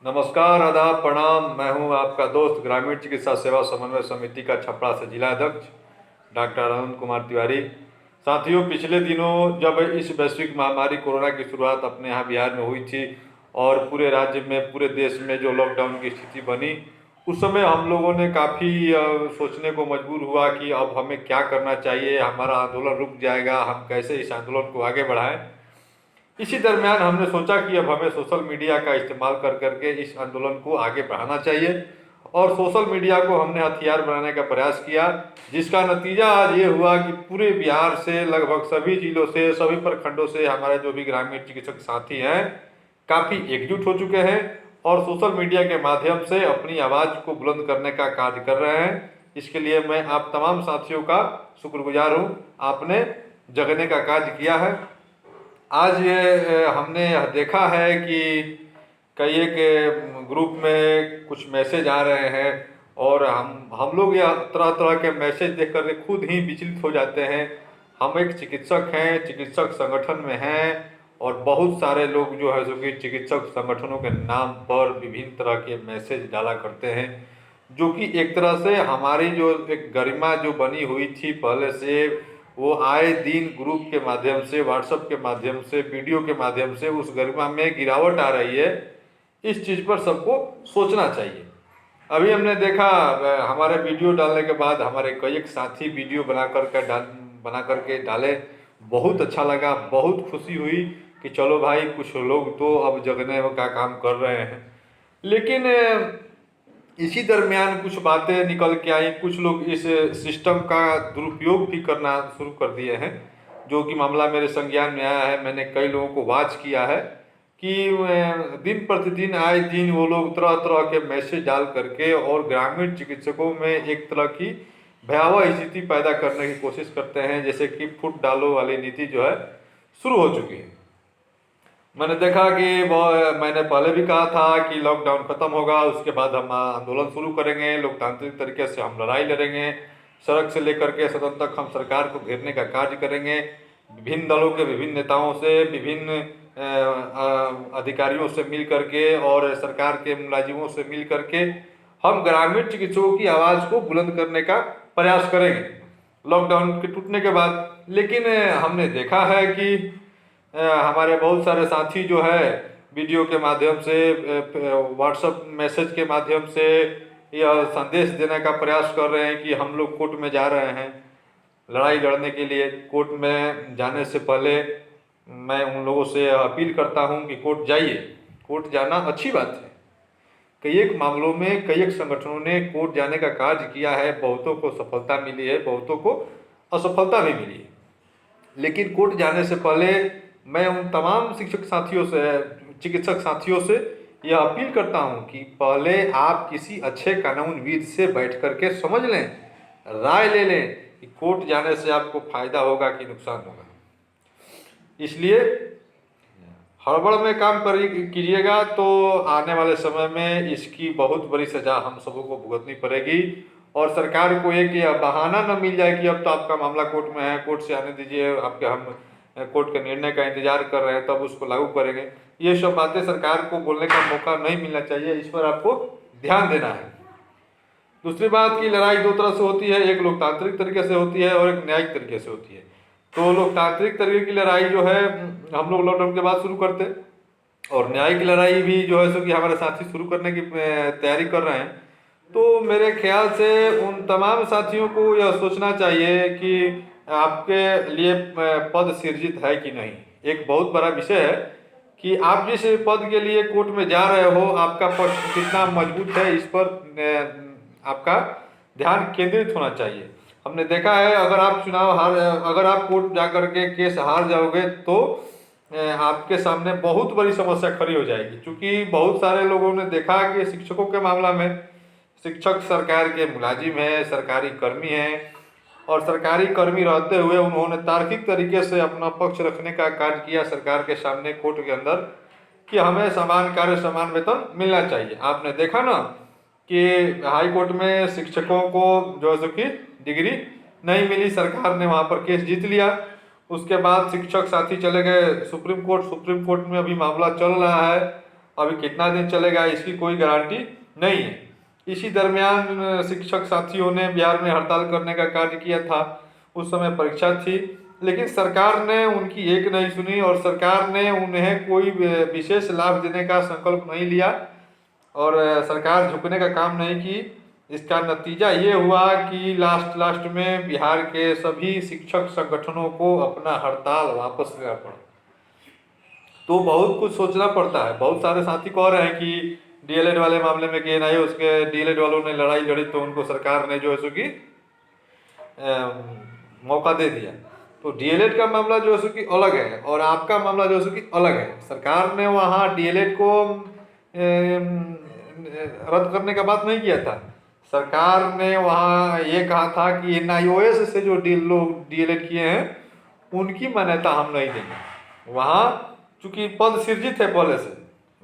नमस्कार, आदाब, प्रणाम। मैं हूं आपका दोस्त ग्रामीण चिकित्सा सेवा समन्वय समिति का छपरा से जिला अध्यक्ष डॉक्टर अनंत कुमार तिवारी। साथियों, पिछले दिनों जब इस वैश्विक महामारी कोरोना की शुरुआत अपने यहाँ बिहार में हुई थी और पूरे राज्य में, पूरे देश में जो लॉकडाउन की स्थिति बनी, उस समय हम लोगों ने काफ़ी सोचने को मजबूर हुआ कि अब हमें क्या करना चाहिए, हमारा आंदोलन रुक जाएगा, हम कैसे इस आंदोलन को आगे बढ़ाएं। इसी दरमियान हमने सोचा कि अब हमें सोशल मीडिया का इस्तेमाल कर करके इस आंदोलन को आगे बढ़ाना चाहिए और सोशल मीडिया को हमने हथियार बनाने का प्रयास किया, जिसका नतीजा आज ये हुआ कि पूरे बिहार से, लगभग सभी जिलों से, सभी प्रखंडों से हमारे जो भी ग्रामीण चिकित्सक साथी हैं काफ़ी एकजुट हो चुके हैं और सोशल मीडिया के माध्यम से अपनी आवाज़ को बुलंद करने का कार्य कर रहे हैं। इसके लिए मैं आप तमाम साथियों का शुक्रगुजार हूँ, आपने जगने का कार्य किया है। आज ये हमने देखा है कि कई एक ग्रुप में कुछ मैसेज आ रहे हैं और हम लोग यह तरह तरह के मैसेज देख कर के खुद ही विचलित हो जाते हैं। हम एक चिकित्सक हैं, चिकित्सक संगठन में हैं और बहुत सारे लोग जो है जो कि चिकित्सक संगठनों के नाम पर विभिन्न तरह के मैसेज डाला करते हैं, जो कि एक तरह से हमारी जो एक गरिमा जो बनी हुई थी पहले से, वो आए दिन ग्रुप के माध्यम से, व्हाट्सएप के माध्यम से, वीडियो के माध्यम से उस गरिमा में गिरावट आ रही है। इस चीज़ पर सबको सोचना चाहिए। अभी हमने देखा हमारे वीडियो डालने के बाद हमारे कई एक साथी वीडियो बना करके डाले। बहुत अच्छा लगा, बहुत खुशी हुई कि चलो भाई, कुछ लोग तो अब जगने का काम कर रहे हैं। लेकिन इसी दरमियान कुछ बातें निकल के आई, कुछ लोग इस सिस्टम का दुरुपयोग भी करना शुरू कर दिए हैं, जो कि मामला मेरे संज्ञान में आया है। मैंने कई लोगों को वॉच किया है कि दिन प्रतिदिन आए दिन वो लोग तरह तरह के मैसेज डाल करके और ग्रामीण चिकित्सकों में एक तरह की भयावह स्थिति पैदा करने की कोशिश करते हैं, जैसे कि फुट डालो वाली नीति जो है शुरू हो चुकी है। मैंने देखा कि मैंने पहले भी कहा था कि लॉकडाउन खत्म होगा, उसके बाद हम आंदोलन शुरू करेंगे, लोकतांत्रिक तरीके से हम लड़ाई लड़ेंगे, सड़क से लेकर के सदन तक हम सरकार को घेरने का कार्य करेंगे। विभिन्न दलों के विभिन्न नेताओं से, विभिन्न अधिकारियों से मिल करके और सरकार के मुलाजिमों से मिल करके हम ग्रामीण चिकित्सकों की आवाज़ को बुलंद करने का प्रयास करेंगे लॉकडाउन के टूटने के बाद। लेकिन हमने देखा है कि हमारे बहुत सारे साथी जो है वीडियो के माध्यम से, व्हाट्सएप मैसेज के माध्यम से यह संदेश देने का प्रयास कर रहे हैं कि हम लोग कोर्ट में जा रहे हैं लड़ाई लड़ने के लिए। कोर्ट में जाने से पहले मैं उन लोगों से अपील करता हूं कि कोर्ट जाइए। कोर्ट जाना अच्छी बात है। कई एक मामलों में कई एक संगठनों ने कोर्ट जाने का कार्य किया है, बहुतों को सफलता मिली है, बहुतों को असफलता भी मिली है। लेकिन कोर्ट जाने से पहले मैं उन तमाम शिक्षक साथियों से, चिकित्सक साथियों से यह अपील करता हूं कि पहले आप किसी अच्छे कानूनविद से बैठ करके समझ लें, राय ले लें कि कोर्ट जाने से आपको फायदा होगा कि नुकसान होगा। इसलिए हड़बड़ में काम कीजिएगा तो आने वाले समय में इसकी बहुत बड़ी सजा हम सबों को भुगतनी पड़ेगी और सरकार को एक बहाना न मिल जाए कि अब तो आपका मामला कोर्ट में है, कोर्ट से आने दीजिए, आपके हम कोर्ट के निर्णय का इंतजार कर रहे हैं, तब उसको लागू करेंगे। ये सब बातें सरकार को बोलने का मौका नहीं मिलना चाहिए, इस पर आपको ध्यान देना है। दूसरी बात की लड़ाई दो तरह से होती है, एक लोकतांत्रिक तरीके से होती है और एक न्यायिक तरीके से होती है। तो लोकतांत्रिक तरीके की लड़ाई जो है हम लोग लॉकडाउन के बाद शुरू करते, और न्यायिक लड़ाई भी जो है सो कि हमारे साथी शुरू करने की तैयारी कर रहे हैं। तो मेरे ख्याल से उन तमाम साथियों को यह सोचना चाहिए कि आपके लिए पद सृजित है कि नहीं। एक बहुत बड़ा विषय है कि आप जिस पद के लिए कोर्ट में जा रहे हो, आपका पक्ष कितना मजबूत है, इस पर आपका ध्यान केंद्रित होना चाहिए। हमने देखा है अगर आप कोर्ट जा करके केस हार जाओगे तो आपके सामने बहुत बड़ी समस्या खड़ी हो जाएगी। क्योंकि बहुत सारे लोगों ने देखा कि शिक्षकों के मामला में शिक्षक सरकार के मुलाजिम हैं, सरकारी कर्मी हैं, और सरकारी कर्मी रहते हुए उन्होंने तार्किक तरीके से अपना पक्ष रखने का कार्य किया सरकार के सामने, कोर्ट के अंदर, कि हमें समान कार्य समान वेतन मिलना चाहिए। आपने देखा ना कि हाई कोर्ट में शिक्षकों को जो है कि डिग्री नहीं मिली, सरकार ने वहाँ पर केस जीत लिया। उसके बाद शिक्षक साथी चले गए सुप्रीम कोर्ट। सुप्रीम कोर्ट में अभी मामला चल रहा है। अभी कितना दिन चलेगा इसकी कोई गारंटी नहीं है। इसी दरमियान शिक्षक साथियों ने बिहार में हड़ताल करने का कार्य किया था। उस समय परीक्षा थी, लेकिन सरकार ने उनकी एक नहीं सुनी और सरकार ने उन्हें कोई विशेष लाभ देने का संकल्प नहीं लिया और सरकार झुकने का काम नहीं की। इसका नतीजा ये हुआ कि लास्ट में बिहार के सभी शिक्षक संगठनों को अपना हड़ताल वापस लेना पड़ा। तो बहुत कुछ सोचना पड़ता है। बहुत सारे साथी कह रहे हैं कि डीएलएड वाले मामले में के नहीं, उसके डीएलएड वालों ने लड़ाई लड़ी तो उनको सरकार ने जो है सो कि मौका दे दिया। तो डीएलएड का मामला जो है सो कि अलग है और आपका मामला जो है सो कि अलग है। सरकार ने वहाँ डीएलएड को रद्द करने का बात नहीं किया था। सरकार ने वहाँ ये कहा था कि एनआईओएस से जो लोग डीएलएड किए हैं उनकी मान्यता हम नहीं देंगे। वहाँ चूंकि पद सृजित है पहले से,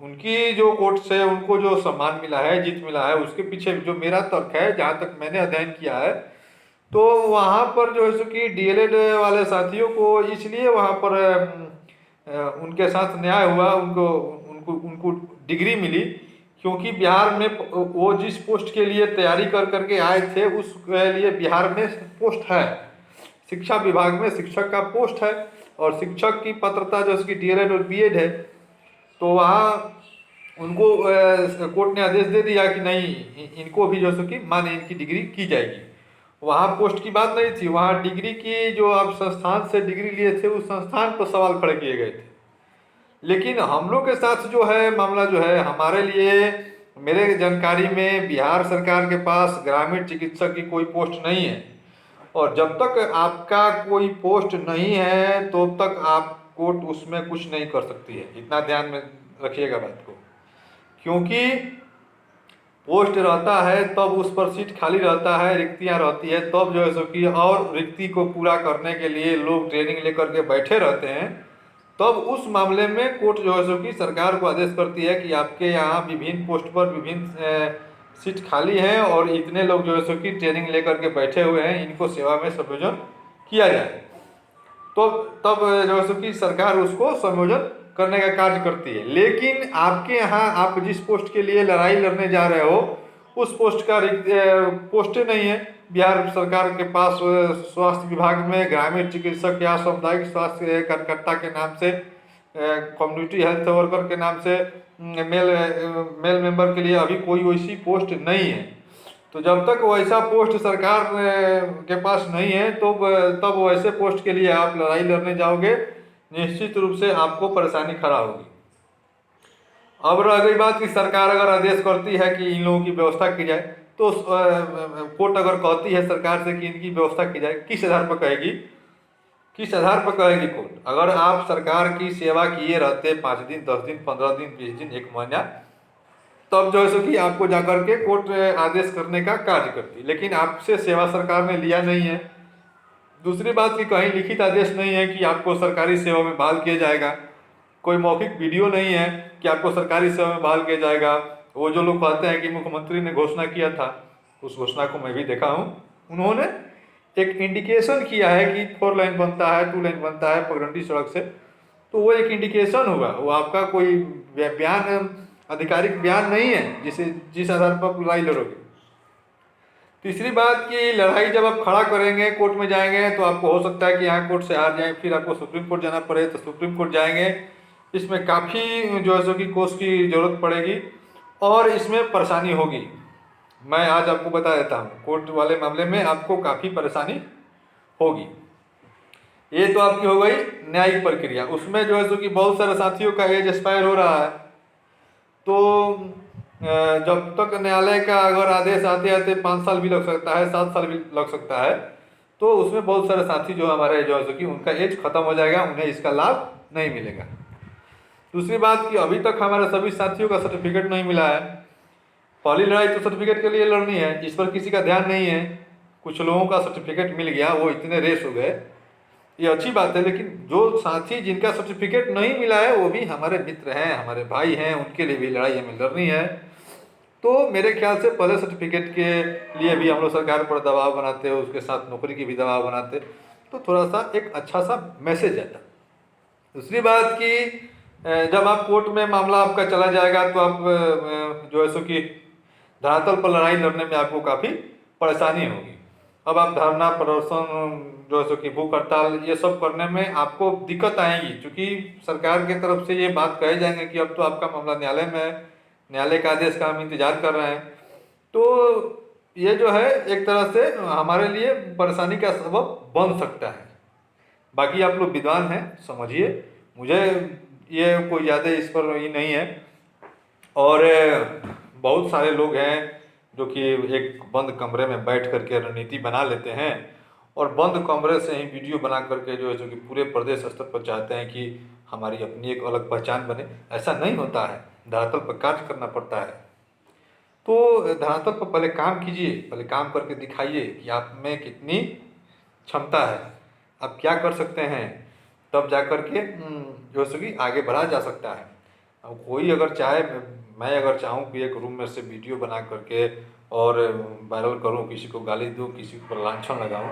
उनकी जो कोर्ट से उनको जो सम्मान मिला है, जीत मिला है, उसके पीछे जो मेरा तर्क है, जहाँ तक मैंने अध्ययन किया है, तो वहाँ पर जो है सो कि डीएलएड वाले साथियों को इसलिए वहाँ पर उनके साथ न्याय हुआ, उनको उनको उनको डिग्री मिली, क्योंकि बिहार में वो जिस पोस्ट के लिए तैयारी कर करके आए थे उसके लिए बिहार में पोस्ट है, शिक्षा विभाग में शिक्षक का पोस्ट है और शिक्षक की पात्रता जो उसकी डीएलएड और बीएड है। तो वहाँ उनको कोर्ट ने आदेश दे दिया कि नहीं, इनको भी जो सो कि माने इनकी डिग्री की जाएगी। वहाँ पोस्ट की बात नहीं थी, वहाँ डिग्री की जो आप संस्थान से डिग्री लिए थे उस संस्थान पर सवाल खड़े किए गए थे। लेकिन हम लोग के साथ जो है मामला जो है, हमारे लिए मेरे जानकारी में बिहार सरकार के पास ग्रामीण चिकित्सक की कोई पोस्ट नहीं है और जब तक आपका कोई पोस्ट नहीं है तो तक आप कोर्ट उसमें कुछ नहीं कर सकती है। इतना ध्यान में रखिएगा बात को, क्योंकि पोस्ट रहता है तब उस पर सीट खाली रहता है, रिक्तियां रहती है, तब जो है सो कि और रिक्ति को पूरा करने के लिए लोग ट्रेनिंग लेकर के बैठे रहते हैं। तब उस मामले में कोर्ट जो है सो कि सरकार को आदेश करती है कि आपके यहाँ विभिन्न पोस्ट पर विभिन्न सीट खाली है और इतने लोग जो है सो कि ट्रेनिंग लेकर के बैठे हुए हैं, इनको सेवा में संयोजन किया जाए। तो तब जो है सो कि सरकार उसको संयोजन करने का कार्य करती है। लेकिन आपके यहाँ आप जिस पोस्ट के लिए लड़ाई लड़ने जा रहे हो उस पोस्ट का पोस्ट नहीं है बिहार सरकार के पास। स्वास्थ्य विभाग में ग्रामीण चिकित्सक या सामुदायिक स्वास्थ्य कार्यकर्ता के नाम से, कम्युनिटी हेल्थ वर्कर के नाम से मेल मेंबर के लिए अभी कोई वैसी पोस्ट नहीं है। तो जब तक वैसा पोस्ट सरकार के पास नहीं है तो तब वैसे पोस्ट के लिए आप लड़ाई लड़ने जाओगे, निश्चित रूप से आपको परेशानी खड़ा होगी। अब रह गई बात कि सरकार अगर आदेश करती है कि इन लोगों की व्यवस्था की जाए, तो कोर्ट अगर कहती है सरकार से कि इनकी व्यवस्था की जाए, किस आधार पर कहेगी, किस आधार पर कहेगी कोर्ट? अगर आप सरकार की सेवा किए रहते 5 दिन, 10 दिन, 15 दिन, 20 दिन, 1 महीना, तब जो है सो कि आपको जाकर के कोर्ट आदेश करने का कार्य करती। लेकिन आपसे सेवा सरकार ने लिया नहीं है। दूसरी बात कि कहीं लिखित आदेश नहीं है कि आपको सरकारी सेवा में बहाल किया जाएगा, कोई मौखिक वीडियो नहीं है कि आपको सरकारी सेवा में बहाल किया जाएगा। वो जो लोग कहते हैं कि मुख्यमंत्री ने घोषणा किया था, उस घोषणा को मैं भी देखा हूँ, उन्होंने एक इंडिकेशन किया है कि 4 लाइन बनता है, 2 लाइन बनता है पगडंडी सड़क से, तो वो एक इंडिकेशन होगा, वो आपका कोई बयान, आधिकारिक बयान नहीं है जिस आधार पर आप लड़ाई लड़ोगे। तीसरी बात कि लड़ाई जब आप खड़ा करेंगे, कोर्ट में जाएंगे, तो आपको हो सकता है कि यहाँ कोर्ट से हार जाए, फिर आपको सुप्रीम कोर्ट जाना पड़े, तो सुप्रीम कोर्ट जाएंगे। इसमें काफ़ी जो है सो कि कोर्स की ज़रूरत पड़ेगी और इसमें परेशानी होगी। मैं आज आपको बता देता हूँ, कोर्ट वाले मामले में आपको काफ़ी परेशानी होगी। ये तो आपकी हो गई न्यायिक प्रक्रिया। उसमें जो है सो कि बहुत सारे साथियों का एज एक्सपायर हो रहा है, तो जब तक न्यायालय का अगर आदेश आते आते 5 साल भी लग सकता है, 7 साल भी लग सकता है, तो उसमें बहुत सारे साथी जो हमारे जो है सो कि उनका एज खत्म हो जाएगा, उन्हें इसका लाभ नहीं मिलेगा। दूसरी बात कि अभी तक हमारे सभी साथियों का सर्टिफिकेट नहीं मिला है। पहली लड़ाई तो सर्टिफिकेट के लिए लड़नी है, इस पर किसी का ध्यान नहीं है। कुछ लोगों का सर्टिफिकेट मिल गया, वो इतने रेस हो गए, ये अच्छी बात है। लेकिन जो साथी जिनका सर्टिफिकेट नहीं मिला है वो भी हमारे मित्र हैं, हमारे भाई हैं, उनके लिए भी लड़ाई हमें लड़नी है। तो मेरे ख्याल से पहले सर्टिफिकेट के लिए भी हम लोग सरकार पर दबाव बनाते, उसके साथ नौकरी की भी दबाव बनाते, तो थोड़ा सा एक अच्छा सा मैसेज आता। दूसरी बात कि जब आप कोर्ट में मामला आपका चला जाएगा तो आप जो है सो कि धरातल पर लड़ाई लड़ने में आपको काफ़ी परेशानी होगी। अब आप धरना प्रदर्शन जो है सो कि भूख हड़ताल ये सब करने में आपको दिक्कत आएगी, क्योंकि सरकार की तरफ से ये बात कहे जाएंगे कि अब तो आपका मामला न्यायालय में है, न्यायालय का आदेश का हम इंतजार कर रहे हैं। तो ये जो है एक तरह से हमारे लिए परेशानी का सबब बन सकता है। बाकी आप लोग विद्वान हैं, समझिए, मुझे ये कोई ज़्यादा इस पर ये नहीं है। और बहुत सारे लोग हैं जो कि एक बंद कमरे में बैठ करके रणनीति बना लेते हैं और बंद कमरे से ही वीडियो बना करके जो है जो कि पूरे प्रदेश स्तर पर चाहते हैं कि हमारी अपनी एक अलग पहचान बने। ऐसा नहीं होता है, धरातल पर कार्य करना पड़ता है। तो धरातल पर पहले काम कीजिए, पहले काम करके दिखाइए कि आप में कितनी क्षमता है, आप क्या कर सकते हैं, तब जा कर के जो है सो कि आगे बढ़ा जा सकता है। अब कोई अगर चाहे, मैं अगर चाहूँ कि एक रूम में से वीडियो बना करके और वायरल करूँ, किसी को गाली दूँ, किसी पर लांछन लगाऊँ,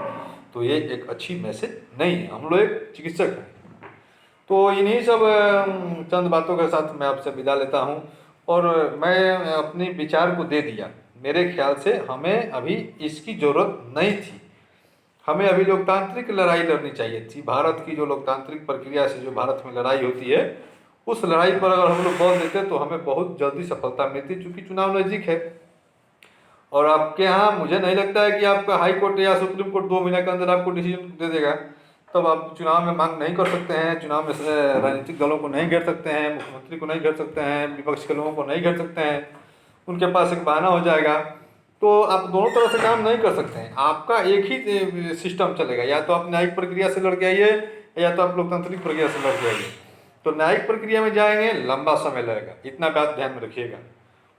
तो ये एक अच्छी मैसेज नहीं है। हम लोग एक चिकित्सक हैं। तो इन्हीं सब चंद बातों के साथ मैं आपसे विदा लेता हूँ और मैं अपनी विचार को दे दिया। मेरे ख्याल से हमें अभी इसकी ज़रूरत नहीं थी, हमें अभी लोकतांत्रिक लड़ाई लड़नी चाहिए थी। भारत की जो लोकतांत्रिक प्रक्रिया से जो भारत में लड़ाई होती है, उस लड़ाई पर अगर हम लोग बल देते तो हमें बहुत जल्दी सफलता मिलती, क्योंकि चुनाव नज़दीक है। और आपके यहाँ मुझे नहीं लगता है कि आपका हाई कोर्ट या सुप्रीम कोर्ट 2 महीने के अंदर आपको डिसीजन दे देगा। तब आप चुनाव में मांग नहीं कर सकते हैं, चुनाव में राजनीतिक दलों को नहीं घेर सकते हैं, मुख्यमंत्री को नहीं घेर सकते हैं, विपक्ष के लोगों को नहीं घेर सकते हैं, उनके पास एक बहाना हो जाएगा। तो आप दोनों तरह से काम नहीं कर सकते हैं। आपका एक ही सिस्टम चलेगा, या तो आप न्यायिक प्रक्रिया से लड़ के आइए या तो आप लोकतांत्रिक प्रक्रिया से लड़ के आइए। तो न्यायिक प्रक्रिया में जाएंगे, लंबा समय लगेगा, इतना बात ध्यान में रखिएगा।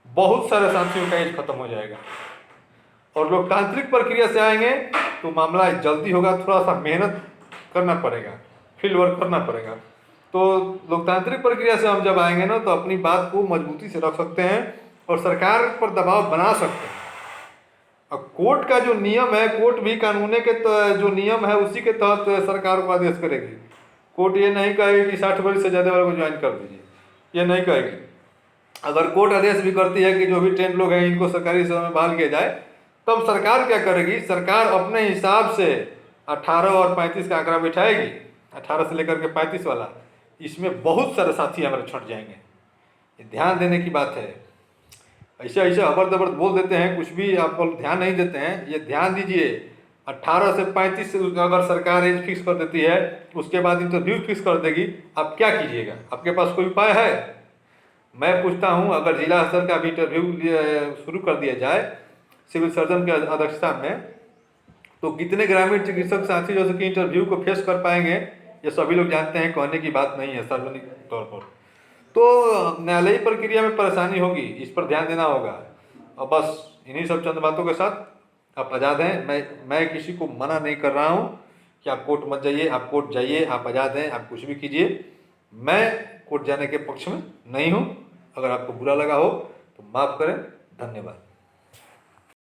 बहुत सारे साथियों का एज खत्म हो जाएगा। और लोकतांत्रिक प्रक्रिया से आएंगे तो मामला जल्दी होगा, थोड़ा सा मेहनत करना पड़ेगा, फील्ड वर्क करना पड़ेगा। तो लोकतांत्रिक प्रक्रिया से हम जब आएंगे ना, तो अपनी बात को मजबूती से रख सकते हैं और सरकार पर दबाव बना सकते हैं। अब कोर्ट का जो नियम है, कोर्ट भी कानून के जो नियम है उसी के तहत सरकार को आदेश करेगी। कोर्ट ये नहीं कहेगी कि 60 वर्ष से ज़्यादा वाले को ज्वाइन कर दीजिए, ये नहीं कहेगी। अगर कोर्ट आदेश भी करती है कि जो भी ट्रेंड लोग हैं इनको सरकारी सेवा में बहाल किया जाए, तब सरकार क्या करेगी? सरकार अपने हिसाब से 18 और 35 का आंकड़ा बिठाएगी, 18 से लेकर के 35 वाला। इसमें बहुत सारे साथी हमारे छट जाएंगे, ये ध्यान देने की बात है। ऐसे ऐसे अबर दबर बोल देते हैं, कुछ भी आप ध्यान नहीं देते हैं। ये ध्यान दीजिए, 18 से 35 से अगर सरकार एज फिक्स कर देती है, उसके बाद इंटरव्यू फिक्स कर देगी, आप क्या कीजिएगा? आपके पास कोई उपाय है? मैं पूछता हूँ, अगर जिला स्तर का भी इंटरव्यू शुरू कर दिया जाए सिविल सर्जन की अध्यक्षता में, तो कितने ग्रामीण चिकित्सक साथी जो कि इंटरव्यू को फेस कर पाएंगे? ये सभी लोग जानते हैं, कहने की बात नहीं है सार्वजनिक तौर पर। तो न्यायालयी प्रक्रिया में परेशानी होगी, इस पर ध्यान देना होगा। और बस इन्हीं सब चंद बातों के साथ आप आज़ाद हैं। मैं किसी को मना नहीं कर रहा हूँ कि आप कोर्ट मत जाइए, आप कोर्ट जाइए, आप आज़ाद हैं, आप कुछ भी कीजिए। मैं कोर्ट जाने के पक्ष में नहीं हूँ। अगर आपको बुरा लगा हो तो माफ़ करें। धन्यवाद।